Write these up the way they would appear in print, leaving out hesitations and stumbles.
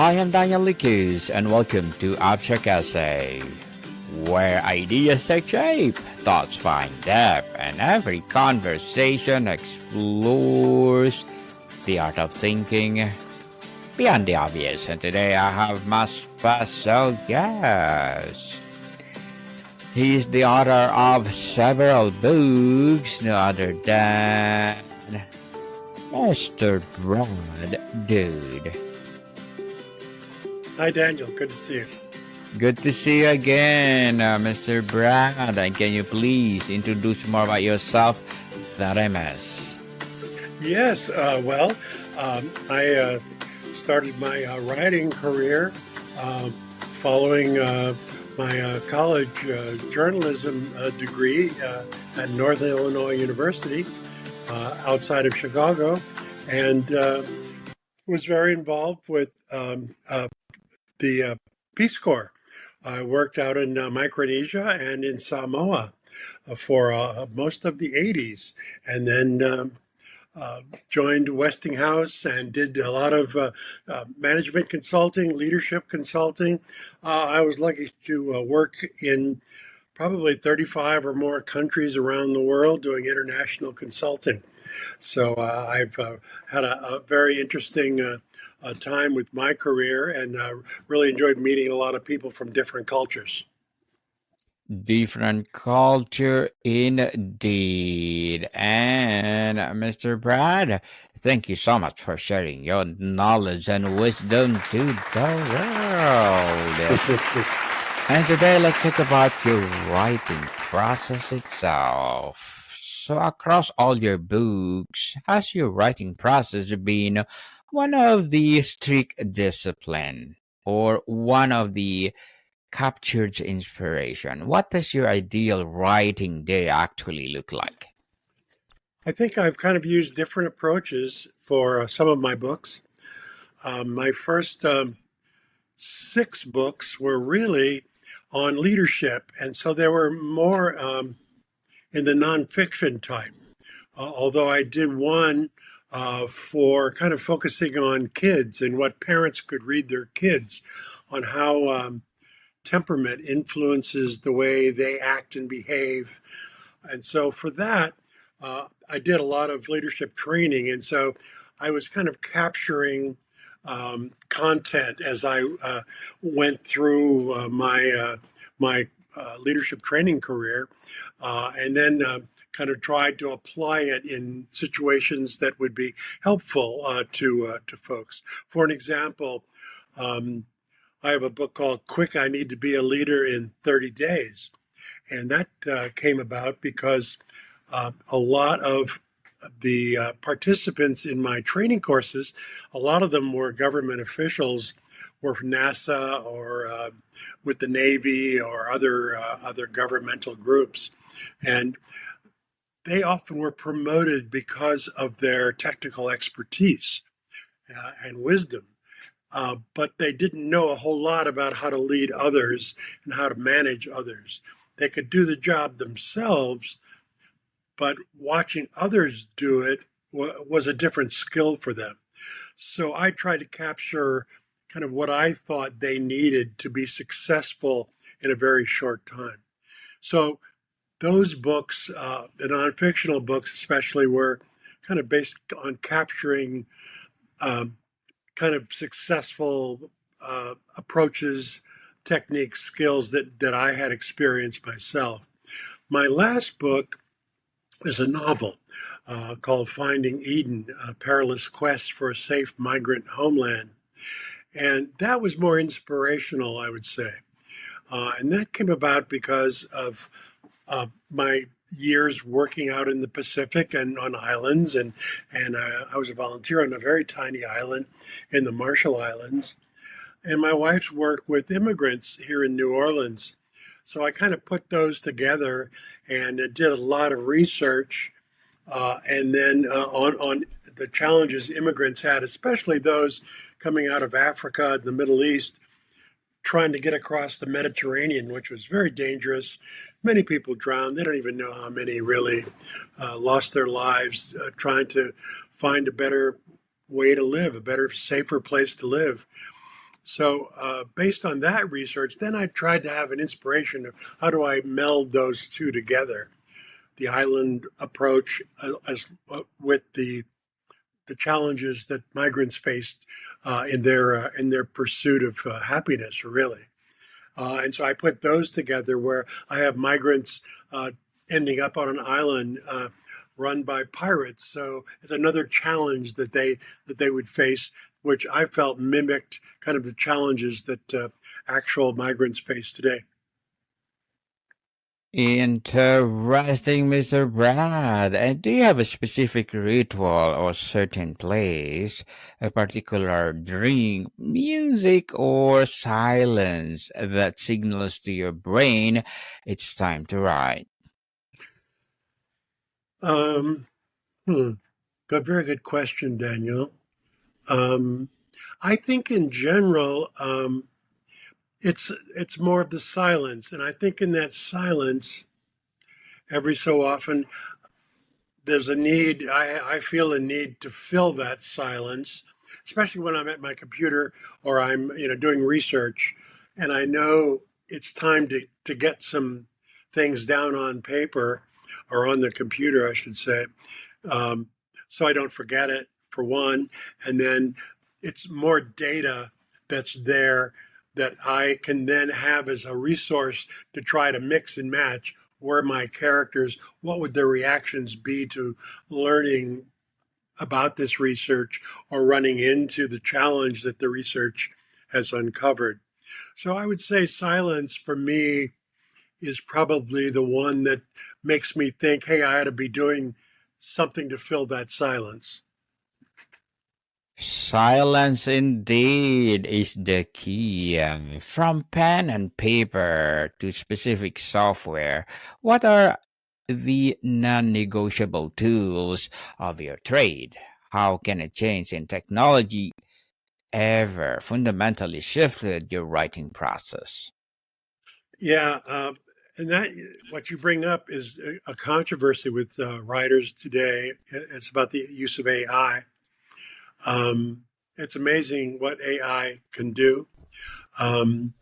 Hi, I'm Daniel Likus, and welcome to Abstract Essay, where ideas take shape, thoughts find depth, and every conversation explores the art of thinking beyond the obvious. And today I have my special guest. He's the author of several books, no other than Mr. Brad Dude. Hi, Daniel. Good to see you. Good to see you again, Mr. Brad. And can you please introduce more about yourself that I miss? Yes, I started my writing career following my college journalism degree at Northern Illinois University outside of Chicago, and was very involved with the Peace Corps. I worked out in Micronesia and in Samoa for most of the 80s, and then joined Westinghouse and did a lot of management consulting, leadership consulting. I was lucky to work in probably 35 or more countries around the world doing international consulting. So I've had a very interesting time with my career and really enjoyed meeting a lot of people from different cultures. Different culture indeed. And Mr. Brad, thank you so much for sharing your knowledge and wisdom to the world. And today let's talk about your writing process itself. So across all your books, has your writing process been one of the strict discipline or one of the captured inspiration? What does your ideal writing day actually look like? I think I've kind of used different approaches for some of my books. My first 6 books were really on leadership, and so they were more in the nonfiction type. Although I did one for kind of focusing on kids and what parents could read their kids on how temperament influences the way they act and behave. And so for that, I did a lot of leadership training. And so I was kind of capturing content as I went through my leadership training career, and then kind of tried to apply it in situations that would be helpful to folks. For an example, I have a book called "Quick, I Need to Be a Leader in 30 Days," and that came about because a lot of the participants in my training courses, a lot of them were government officials, were from NASA or with the Navy or other governmental groups, and they often were promoted because of their technical expertise and wisdom. But they didn't know a whole lot about how to lead others and how to manage others. They could do the job themselves, but watching others do it was a different skill for them. So I tried to capture kind of what I thought they needed to be successful in a very short time. So those books, the non-fictional books especially, were kind of based on capturing kind of successful approaches, techniques, skills that I had experienced myself. My last book is a novel called Finding Eden, A Perilous Quest for a Safe Migrant Homeland. And that was more inspirational, I would say. And that came about because of my years working out in the Pacific and on islands. And I was a volunteer on a very tiny island in the Marshall Islands. And my wife's work with immigrants here in New Orleans. So I kind of put those together and did a lot of research. And then on the challenges immigrants had, especially those coming out of Africa and the Middle East, trying to get across the Mediterranean, which was very dangerous. Many people drowned. They don't even know how many really lost their lives trying to find a better way to live, a better, safer place to live. So, based on that research, then I tried to have an inspiration of how do I meld those two together, the island approach as with the challenges that migrants faced in their pursuit of happiness, really. And so I put those together where I have migrants ending up on an island run by pirates. So it's another challenge that they would face, which I felt mimicked kind of the challenges that actual migrants face today. Interesting, Mr. Brad. And do you have a specific ritual or certain place, a particular drink, music, or silence that signals to your brain it's time to write? Um, hmm, very good question, Daniel. Um, I think in general, it's more of the silence, and I think in that silence, every so often, there's a need. I feel a need to fill that silence, especially when I'm at my computer or I'm doing research, and I know it's time to get some things down on paper or on the computer, I should say, um, so I don't forget it, for one. And then it's more data that's there that I can then have as a resource to try to mix and match where my characters, what would their reactions be to learning about this research or running into the challenge that the research has uncovered. So I would say silence for me is probably the one that makes me think, hey, I ought to be doing something to fill that silence. Silence indeed is the key. From pen and paper to specific software, what are the non negotiable tools of your trade? How can a change in technology ever fundamentally shifted your writing process? Yeah, and that what you bring up is a controversy with writers today. It's about the use of AI. It's amazing what AI can do. Um,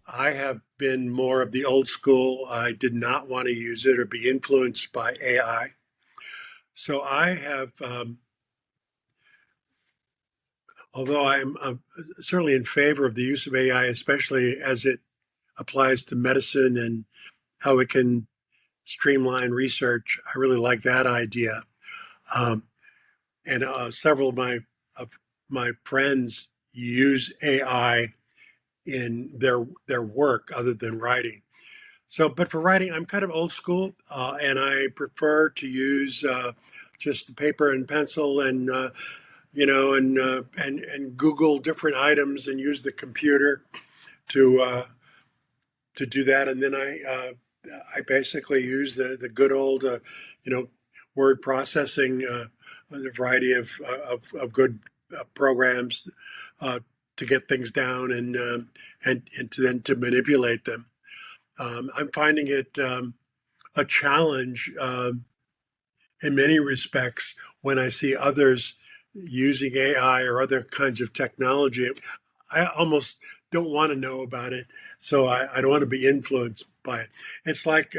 I have been more of the old school. I did not want to use it or be influenced by AI. So I have, although I'm certainly in favor of the use of AI, especially as it applies to medicine and how it can streamline research. I really like that idea. Um, and several of my friends use AI in their work other than writing. So, but for writing, I'm kind of old school, and I prefer to use just the paper and pencil, and and Google different items and use the computer to uh, to do that. And then I basically use the good old you know word processing, a variety of good programs uh, to get things down and to then to manipulate them. I'm finding it a challenge in many respects when I see others using AI or other kinds of technology. I almost don't want to know about it, so I don't want to be influenced by it. It's like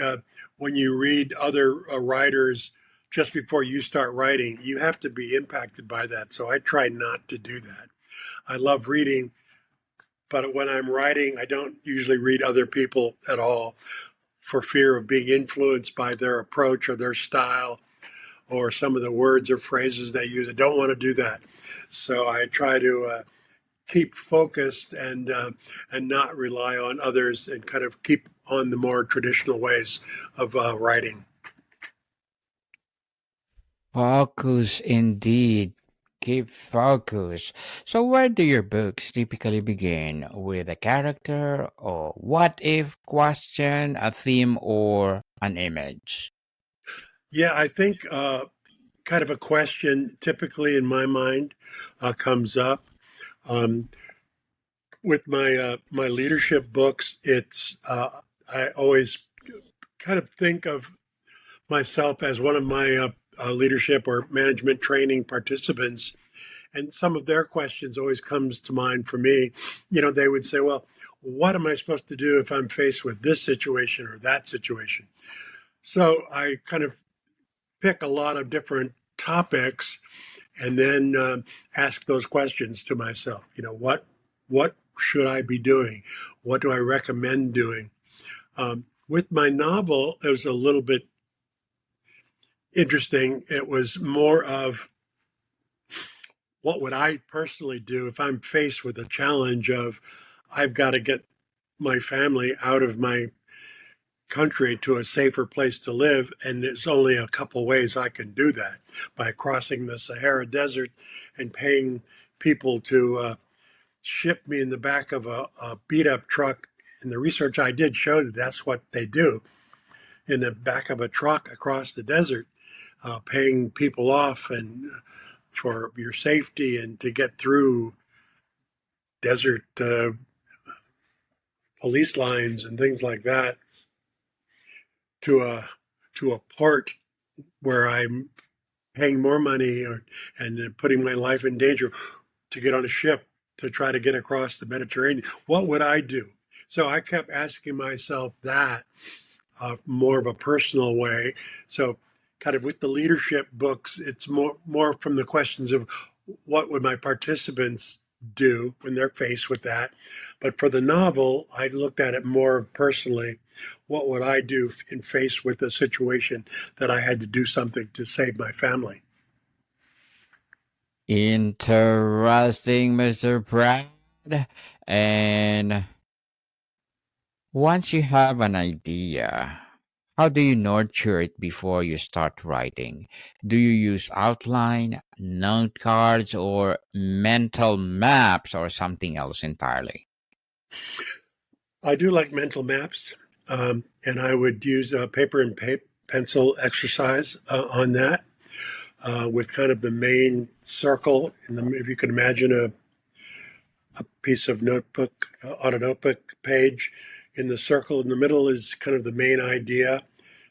when you read other writers just before you start writing, you have to be impacted by that. So I try not to do that. I love reading, but when I'm writing, I don't usually read other people at all for fear of being influenced by their approach or their style or some of the words or phrases they use. I don't want to do that. So I try to keep focused and not rely on others and kind of keep on the more traditional ways of writing. Focus indeed. Keep focus. So, where do your books typically begin? With a character, or what if question, a theme, or an image? Yeah, I think kind of a question typically in my mind comes up. Um, with my leadership books, it's I always kind of think of myself as one of my leadership or management training participants, And some of their questions always comes to mind for me. They would say, well, what am I supposed to do if I'm faced with this situation or that situation? So I kind of pick a lot of different topics and then ask those questions to myself. What should I be doing? What do I recommend doing? With my novel, it was a little bit interesting. It was more of what would I personally do if I'm faced with a challenge of I've got to get my family out of my country to a safer place to live, and there's only a couple ways I can do that: by crossing the Sahara Desert and paying people to ship me in the back of a beat up truck. And the research I did showed that that's what they do, in the back of a truck across the desert, paying people off and for your safety and to get through desert police lines and things like that to a port where I'm paying more money and putting my life in danger to get on a ship to try to get across the Mediterranean. What would I do? So I kept asking myself that, more of a personal way. So kind of with the leadership books, it's more from the questions of what would my participants do when they're faced with that. But for the novel, I looked at it more personally. What would I do in faced with a situation that I had to do something to save my family? Interesting, Mr. Brad. And once you have an idea, how do you nurture it before you start writing? Do you use outline, note cards, or mental maps, or something else entirely? I do like mental maps, and I would use a paper and pencil exercise on that, with kind of the main circle. If you can imagine a piece of notebook on a notebook page, in the circle in the middle is kind of the main idea.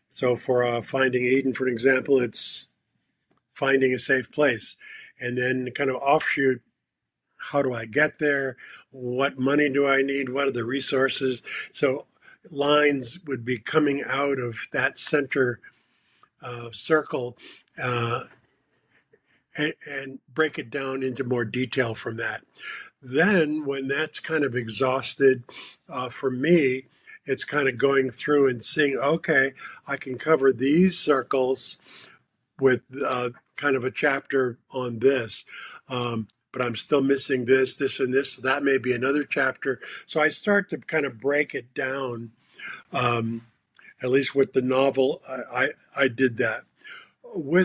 So for Finding Eden, for an example, it's finding a safe place. And then kind of offshoot, how do I get there? What money do I need? What are the resources? So lines would be coming out of that center circle, uh, and break it down into more detail from that. Then, when that's kind of exhausted, for me, it's kind of going through and seeing, okay, I can cover these circles with kind of a chapter on this. But I'm still missing this, this, and this. So that may be another chapter. So I start to kind of break it down. Um, at least with the novel, I did that.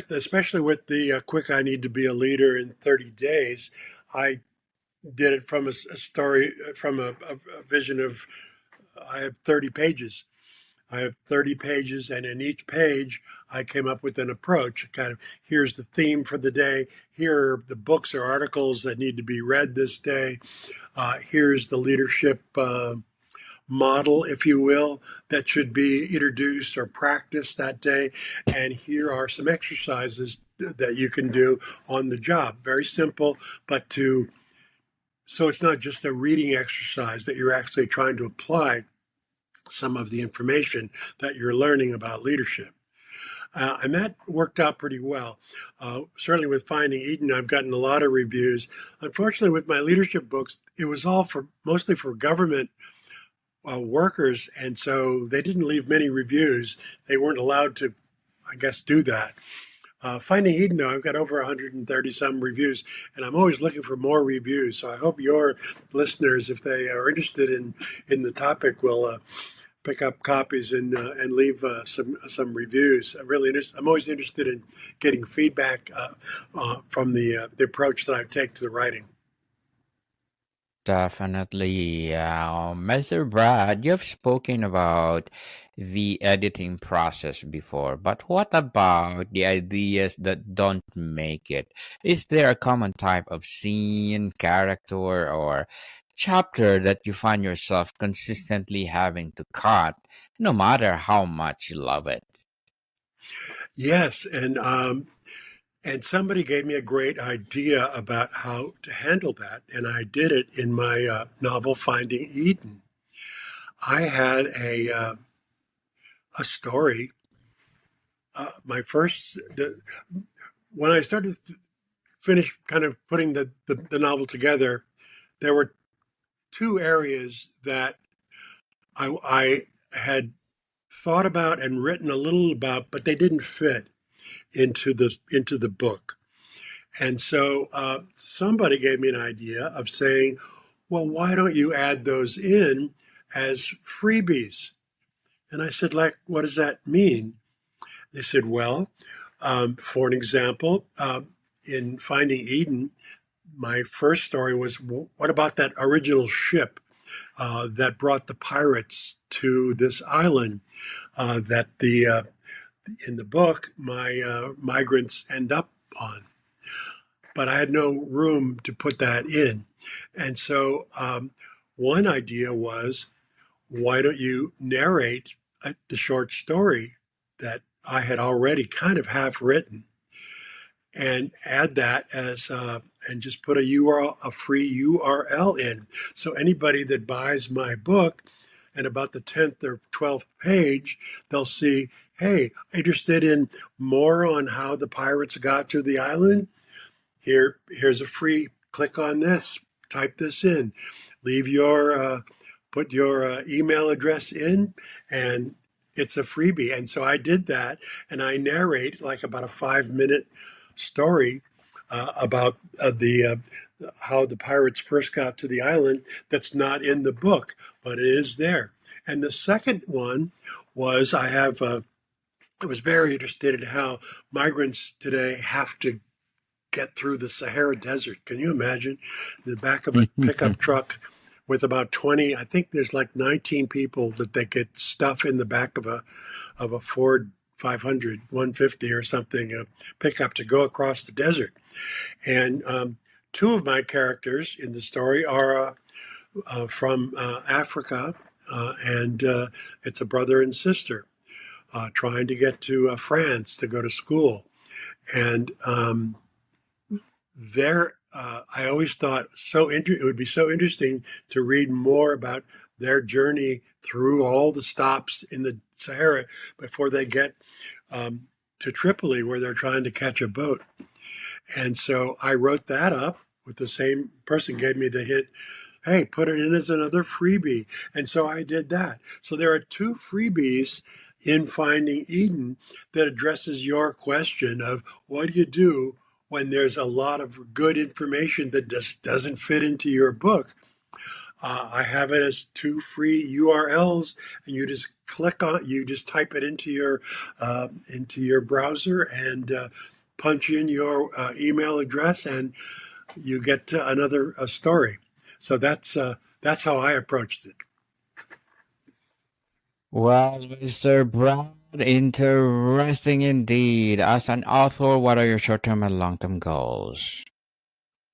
Especially with the quick, I need to be a leader in 30 days. I did it from a story, from a vision of I have 30 pages. I have 30 pages, and in each page, I came up with an approach. Kind of, here's the theme for the day. Here are the books or articles that need to be read this day. Here's the leadership model, if you will, that should be introduced or practiced that day. And here are some exercises that you can do on the job. Very simple, but so it's not just a reading exercise, that you're actually trying to apply some of the information that you're learning about leadership. And that worked out pretty well. Certainly with Finding Eden, I've gotten a lot of reviews. Unfortunately, with my leadership books, it was all mostly for government workers, and so they didn't leave many reviews. They weren't allowed to, I guess, do that. Finding Eden, though, I've got over 130 some reviews, and I'm always looking for more reviews. So I hope your listeners, if they are interested in the topic, will pick up copies and leave some reviews. I'm always interested in getting feedback from the approach that I take to the writing. Definitely. Mr. Brad, you've spoken about the editing process before, but what about the ideas that don't make it? Is there a common type of scene, character, or chapter that you find yourself consistently having to cut, no matter how much you love it? Yes, and And somebody gave me a great idea about how to handle that, and I did it in my novel Finding Eden. I had a story. My first when I started to finish kind of putting the novel together, there were two areas that I had thought about and written a little about, but they didn't fit into the book. And so somebody gave me an idea of saying, well, why don't you add those in as freebies? And I said, like, what does that mean? They said, well, for an example, in Finding Eden, my first story was, what about that original ship that brought the pirates to this island that the in the book my migrants end up on? But I had no room to put that in. And so one idea was, why don't you narrate the short story that I had already kind of half written and add that as, and just put a URL, a free URL in. So anybody that buys my book and about the 10th or 12th page, they'll see, hey, interested in more on how the pirates got to the island? Here's a free, click on this, type this in, leave your put your email address in, and it's a freebie. And so I did that, and I narrate like about a 5 minute story about the how the pirates first got to the island. That's not in the book, but it is there. And the second one was I was very interested in how migrants today have to get through the Sahara Desert. Can you imagine the back of a pickup truck with about 20? I think there's like 19 people that they get stuff in the back of a Ford 500, 150 or something, a pickup to go across the desert. And two of my characters in the story are from Africa, and it's a brother and sister trying to get to France to go to school. And I always thought it would be so interesting to read more about their journey through all the stops in the Sahara before they get to Tripoli, where they're trying to catch a boat. And so I wrote that up with the same person gave me the hint, hey, put it in as another freebie. And so I did that. So there are two freebies in Finding Eden that addresses your question of what do you do when there's a lot of good information that just doesn't fit into your book. I have it as two free URLs, and you just you just type it into your browser and punch in your email address, and you get another story. So that's how I approached it. Well, Mr. Brown, interesting indeed. As an author, what are your short-term and long-term goals?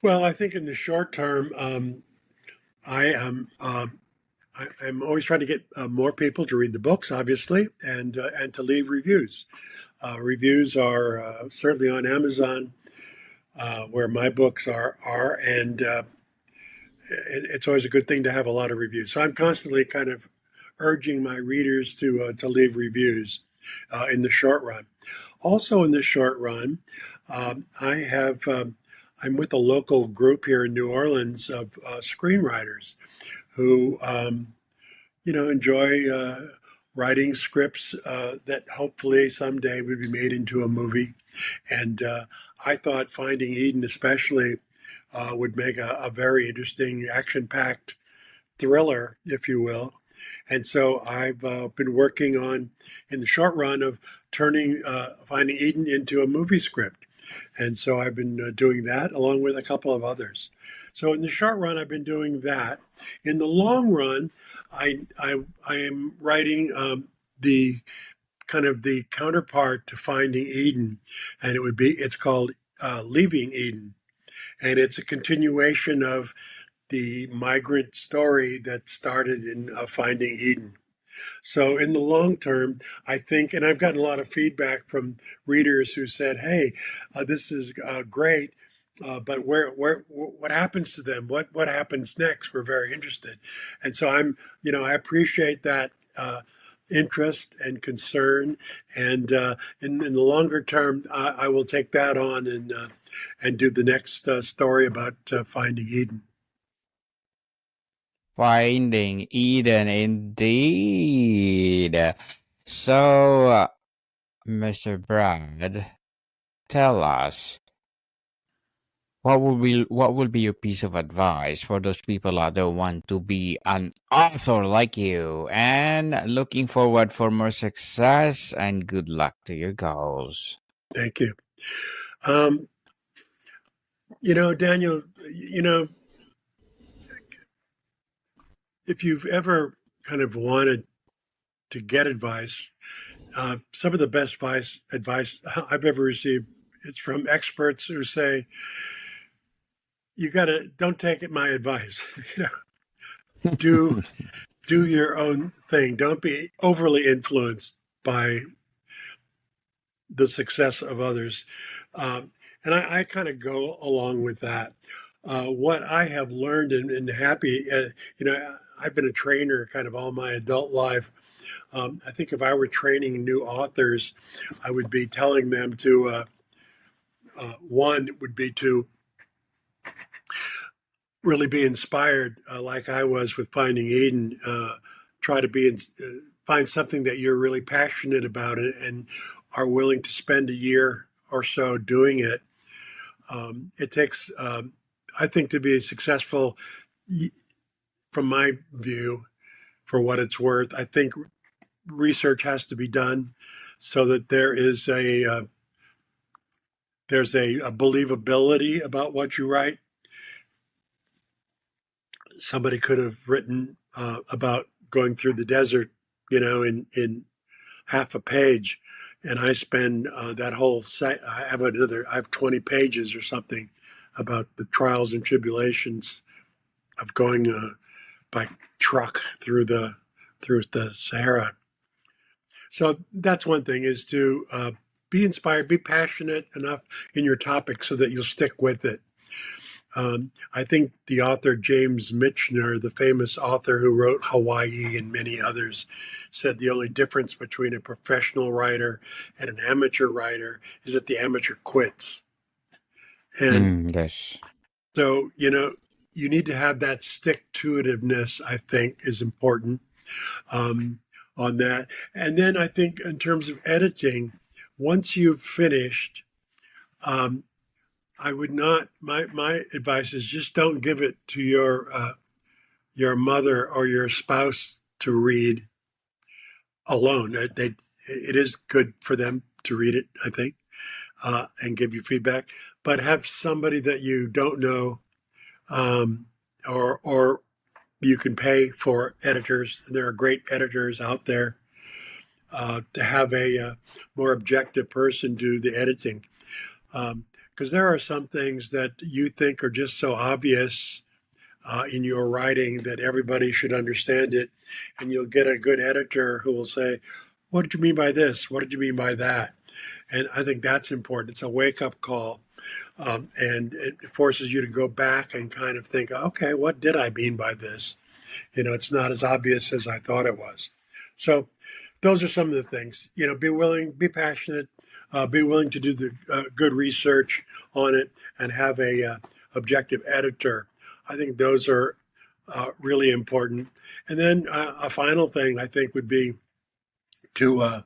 Well, I think in the short term, I am. I'm always trying to get more people to read the books, obviously, and to leave reviews. Reviews are certainly on Amazon, where my books are, and it's always a good thing to have a lot of reviews. So I'm constantly kind of urging my readers to leave reviews in the short run. Also, in the short run, I have I'm with a local group here in New Orleans of screenwriters who enjoy writing scripts that hopefully someday would be made into a movie. And I thought Finding Eden, especially, would make a very interesting, action-packed thriller, if you will. And so I've been working on, in the short run, of turning Finding Eden into a movie script. And so I've been doing that along with a couple of others. So in the short run, I've been doing that. In the long run, I am writing the kind of the counterpart to Finding Eden, and it's called Leaving Eden, and it's a continuation of the migrant story that started in Finding Eden. So in the long term, I think, and I've gotten a lot of feedback from readers who said, "Hey, this is great." But what happens to them? What happens next? We're very interested, and so I appreciate that interest and concern, and in the longer term, I will take that on and do the next story about finding Eden. Finding Eden, indeed. So, Mr. Brad, tell us what will be your piece of advice for those people out there who want to be an author like you and looking forward for more success and good luck to your goals. Thank you. Um, Daniel, if you've ever kind of wanted to get advice, some of the best advice I've ever received is from experts who say, "You gotta don't take it my advice. Do do your own thing. Don't be overly influenced by the success of others." And I kind of go along with that. What I have learned and happy, I've been a trainer kind of all my adult life. I think if I were training new authors, I would be telling them to one would be to really be inspired, like I was with Finding Eden. Try to find something that you're really passionate about it and are willing to spend a year or so doing it. It takes, I think, to be successful, from my view, for what it's worth. I think research has to be done so that there's a believability about what you write. Somebody could have written about going through the desert, in half a page, and I spend that whole site. I have 20 pages or something about the trials and tribulations of going by truck through the Sahara. So that's one thing, is to be inspired, be passionate enough in your topic so that you'll stick with it. I think the author James Michener, the famous author who wrote Hawaii and many others, said the only difference between a professional writer and an amateur writer is that the amateur quits. And Yes. so, you need to have that stick to itiveness, I think, is important on that. And then I think in terms of editing, once you've finished, um, I would not. My advice is just don't give it to your mother or your spouse to read alone. It is good for them to read it, I think, and give you feedback. But have somebody that you don't know, or you can pay for editors. There are great editors out there, to have a more objective person do the editing. Because there are some things that you think are just so obvious in your writing that everybody should understand it. And you'll get a good editor who will say, "What did you mean by this? What did you mean by that?" And I think that's important. It's a wake up call. And it forces you to go back and kind of think, okay, what did I mean by this? It's not as obvious as I thought it was. So those are some of the things. Be willing, be passionate, be willing to do the good research on it, and have a objective editor. I think those are really important. And then a final thing I think would be to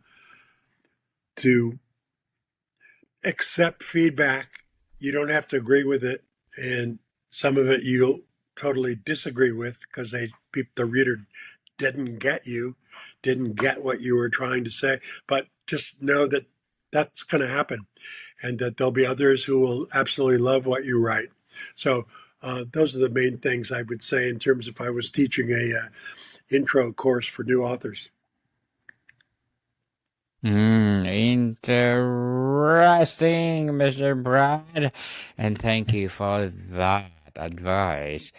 accept feedback. You don't have to agree with it, and some of it you'll totally disagree with because the reader didn't get what you were trying to say. But just know that that's going to happen, and that there'll be others who will absolutely love what you write. So those are the main things I would say in terms of if I was teaching a intro course for new authors. Interesting, Mr. Brad. And thank you for that advice.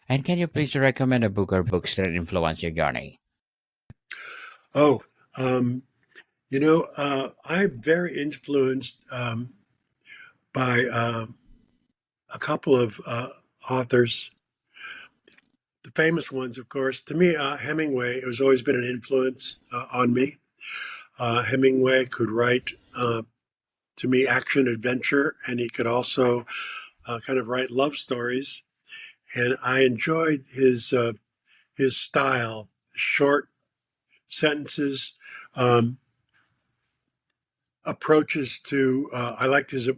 And can you please recommend a book or books that influence your journey? Oh, um, I'm very influenced by a couple of authors. The famous ones, of course. To me, Hemingway has always been an influence on me. Hemingway could write, to me, action adventure, and he could also kind of write love stories. And I enjoyed his style, short sentences, um, approaches to. I liked his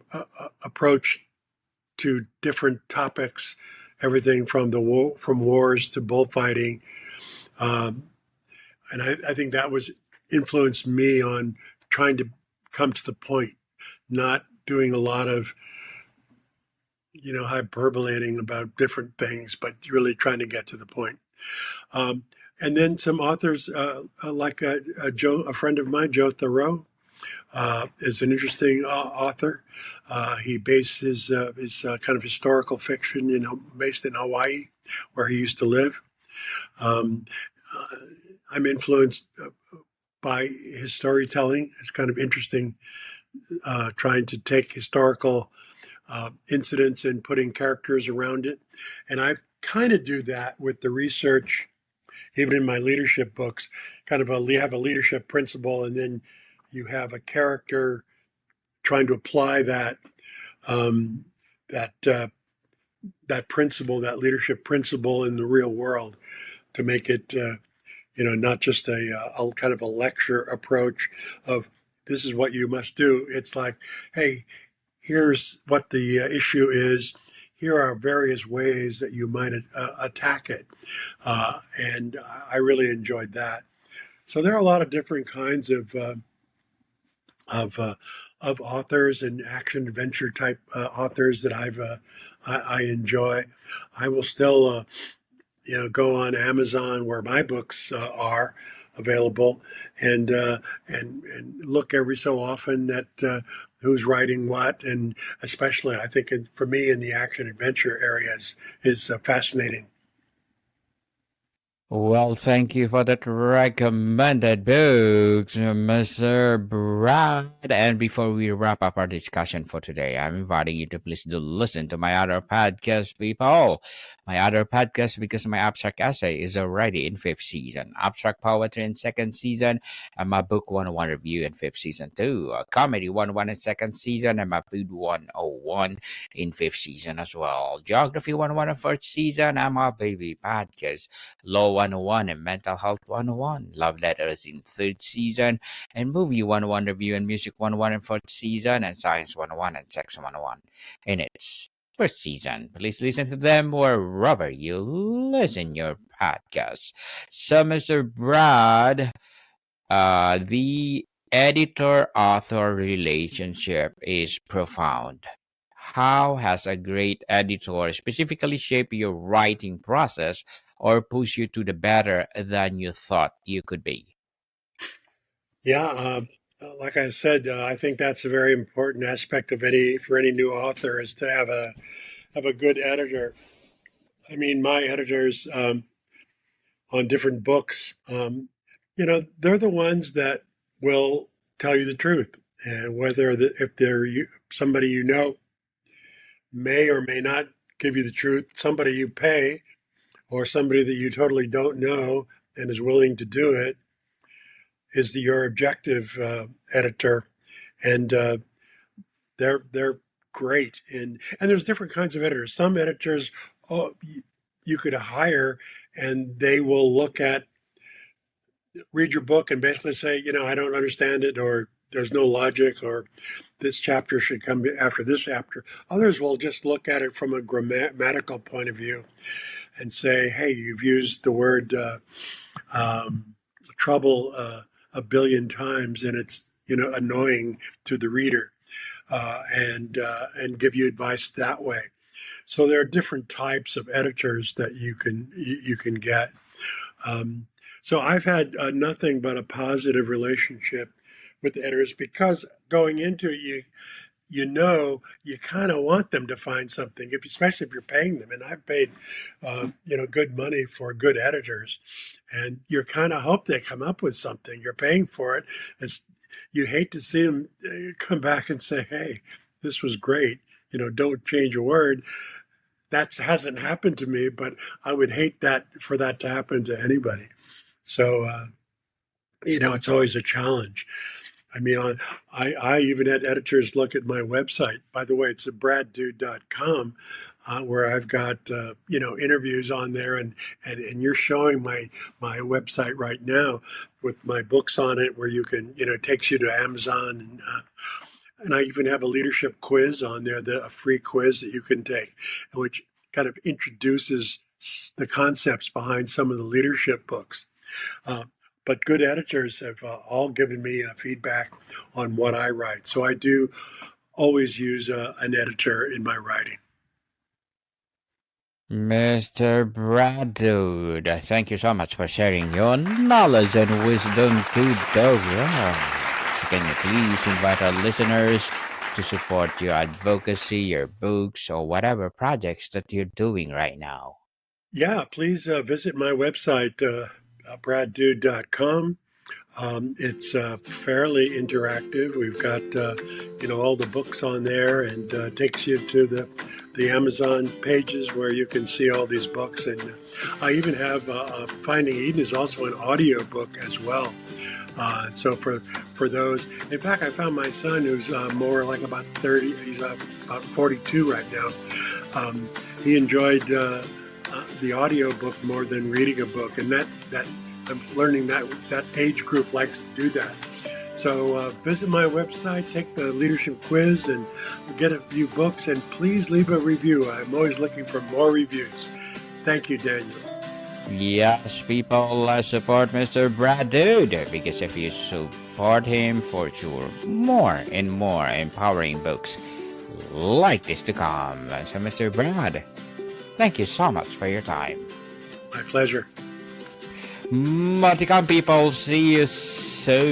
approach to different topics, everything from from wars to bullfighting, um, and I think that was influenced me on trying to come to the point, not doing a lot of hyperbolating about different things, but really trying to get to the point. Um, and then some authors like a friend of mine, Joe Thoreau, is an interesting author. He based his kind of historical fiction, based in Hawaii, where he used to live. Um, I'm influenced by his storytelling. It's kind of interesting trying to take historical incidents and putting characters around it. And I kind of do that with the research, even in my leadership books. You have a leadership principle, and then you have a character trying to apply um, that that principle, that leadership principle, in the real world to make it, not just a kind of a lecture approach of this is what you must do. It's like, hey, here's what the issue is. Here are various ways that you might attack it, and I really enjoyed that. So there are a lot of different kinds of uh, of authors and action adventure type authors that I enjoy. I will still go on Amazon where my books are available, and and look every so often at who's writing what, and especially I think for me in the action adventure areas is fascinating. Well, thank you for that recommended books, Mr. Brad. And before we wrap up our discussion for today, I'm inviting you to please do listen to my other podcast, people. My other podcast, because my abstract essay is already in fifth season, abstract poetry in second season, and my book 101 review in fifth season too. Comedy 101 in second season, and my food 101 in fifth season as well. Geography 101 in first season, and my baby podcast. Law 101 and Mental Health 101, Love Letters in third season, and Movie 101 Review and Music 101 in fourth season, and Science 101 and Sex 101 in its first season. Please listen to them wherever you listen your podcasts. So, Mr. Brad, the editor author relationship is profound. How has a great editor specifically shaped your writing process or push you to the better than you thought you could be? Yeah, like I said, I think that's a very important aspect of any new author is to have a good editor. I mean, my editors on different books, they're the ones that will tell you the truth, and if somebody may or may not give you the truth, somebody you pay, or somebody that you totally don't know and is willing to do it, is your objective editor, and they're great. And there's different kinds of editors. Some editors, oh, you could hire, and they will read your book and basically say, I don't understand it, or there's no logic, or this chapter should come after this chapter. Others will just look at it from a grammatical point of view and say, hey, you've used the word trouble a billion times, and it's annoying to the reader, and give you advice that way. So there are different types of editors that you can get. Um, so I've had nothing but a positive relationship with the editors, because going into it, you kind of want them to find something, especially if you're paying them. And I've paid, good money for good editors, and you kind of hope they come up with something. You're paying for it. You hate to see them come back and say, "Hey, this was great. Don't change a word." That hasn't happened to me, but I would hate for that to happen to anybody. So, it's always a challenge. I mean, I even had editors look at my website. By the way, it's braddude.com, where I've got, interviews on there, and you're showing my website right now with my books on it, where you can, it takes you to Amazon, and I even have a leadership quiz on there, a free quiz that you can take, which kind of introduces the concepts behind some of the leadership books. But good editors have all given me feedback on what I write. So I do always use an editor in my writing. Mr. Braddude, thank you so much for sharing your knowledge and wisdom to the world. Can you please invite our listeners to support your advocacy, your books, or whatever projects that you're doing right now? Yeah, please visit my website, braddude.com. It's fairly interactive. We've got all the books on there, and takes you to the Amazon pages where you can see all these books. And I even have Finding Eden is also an audio book as well. So for those, in fact, I found my son, who's more like about 30. He's about 42 right now. He enjoyed the audio book more than reading a book, and that I'm learning that age group likes to do that. So visit my website, take the leadership quiz, and get a few books, and please leave a review. I'm always looking for more reviews. Thank you, Daniel. Yes, people support Mr. Braddude, because if you support him, for sure, more and more empowering books like this to come. So, Mr. Brad, thank you so much for your time. My pleasure. Multicom people, see you soon.